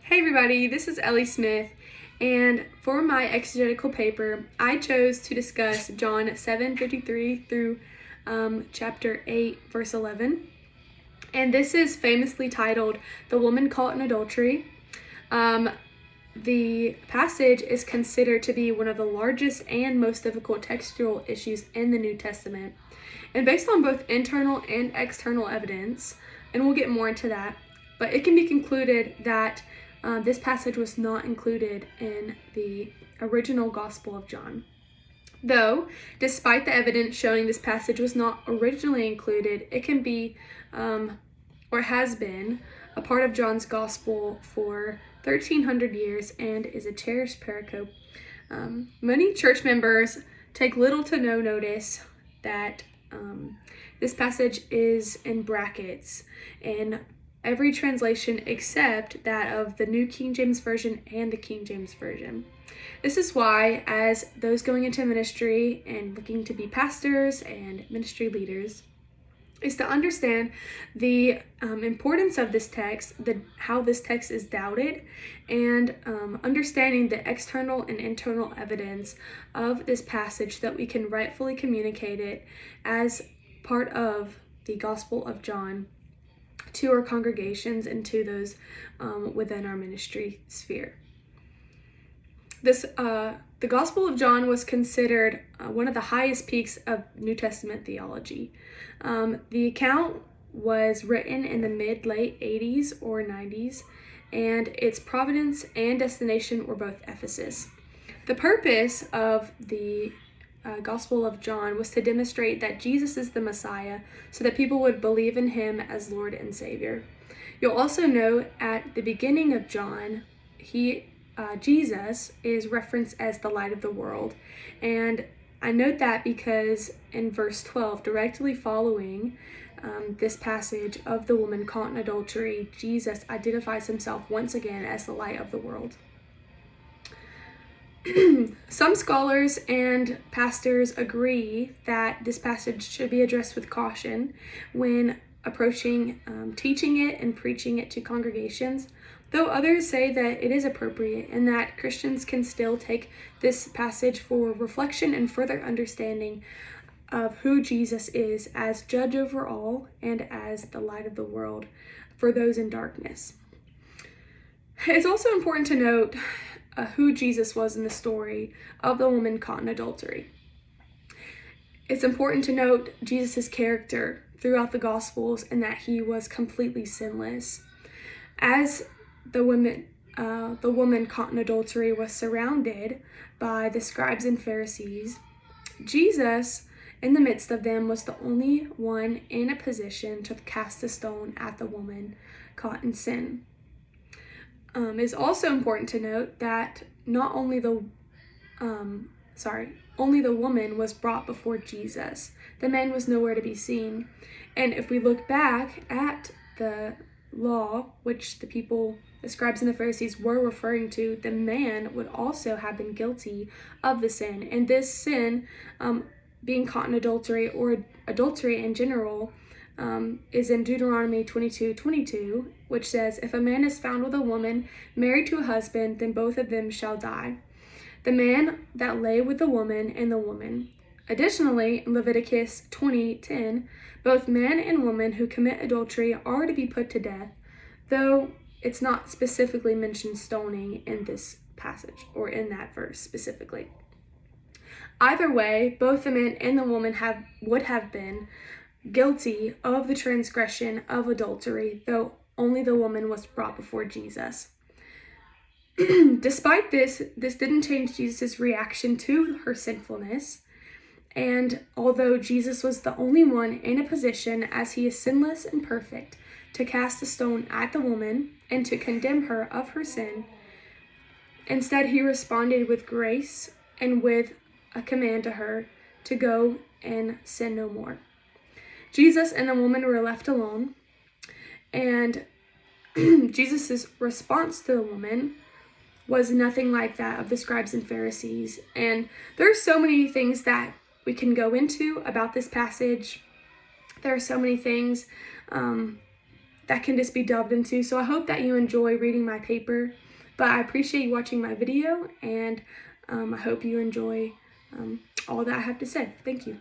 Hey everybody, this is Ellie Smith, and for my exegetical paper, I chose to discuss John 7:53 through chapter 8, verse 11. And this is famously titled The Woman Caught in Adultery. The passage is considered to be one of the largest and most difficult textual issues in the New Testament. And based on both internal and external evidence, and we'll get more into that, but it can be concluded that this passage was not included in the original Gospel of John. Though, despite the evidence showing this passage was not originally included, it can be, or has been, a part of John's Gospel for 1,300 years and is a cherished pericope. Many church members take little to no notice that this passage is in brackets in every translation except that of the New King James Version and the King James Version. This is why, as those going into ministry and looking to be pastors and ministry leaders, is to understand the importance of this text, how this text is doubted, and understanding the external and internal evidence of this passage so that we can rightfully communicate it as part of the Gospel of John to our congregations and to those within our ministry sphere. The Gospel of John was considered one of the highest peaks of New Testament theology. The account was written in the mid-late 80s or 90s, and its provenance and destination were both Ephesus. The purpose of the Gospel of John was to demonstrate that Jesus is the Messiah so that people would believe in him as Lord and Savior. You'll also note at the beginning of John, Jesus is referenced as the light of the world. And I note that because in verse 12, directly following this passage of the woman caught in adultery, Jesus identifies himself once again as the light of the world. Some scholars and pastors agree that this passage should be addressed with caution when approaching teaching it and preaching it to congregations, though others say that it is appropriate and that Christians can still take this passage for reflection and further understanding of who Jesus is as judge over all and as the light of the world for those in darkness. It's also important to note who Jesus was in the story of the woman caught in adultery. It's important to note Jesus' character throughout the Gospels and that he was completely sinless. As the woman caught in adultery was surrounded by the scribes and Pharisees, Jesus, in the midst of them, was the only one in a position to cast a stone at the woman caught in sin. It's also important to note that not only only the woman was brought before Jesus. The man was nowhere to be seen. And if we look back at the law, which the scribes and the Pharisees were referring to, the man would also have been guilty of the sin. And this sin, being caught in adultery or adultery in general, is in Deuteronomy 22:22, which says, "If a man is found with a woman married to a husband, then both of them shall die, the man that lay with the woman and the woman." Additionally, in Leviticus 20:10, both man and woman who commit adultery are to be put to death, though it's not specifically mentioned stoning in this passage or in that verse specifically. Either way, both the man and the woman would have been guilty of the transgression of adultery, though only the woman was brought before Jesus. Despite this didn't change Jesus' reaction to her sinfulness, and although Jesus was the only one in a position, as he is sinless and perfect, to cast a stone at the woman and to condemn her of her sin, instead he responded with grace and with a command to her to go and sin no more. Jesus and the woman were left alone, and Jesus' response to the woman was nothing like that of the scribes and Pharisees. And there are so many things that we can go into about this passage. There are so many things that can just be delved into. So I hope that you enjoy reading my paper, but I appreciate you watching my video, and I hope you enjoy all that I have to say. Thank you.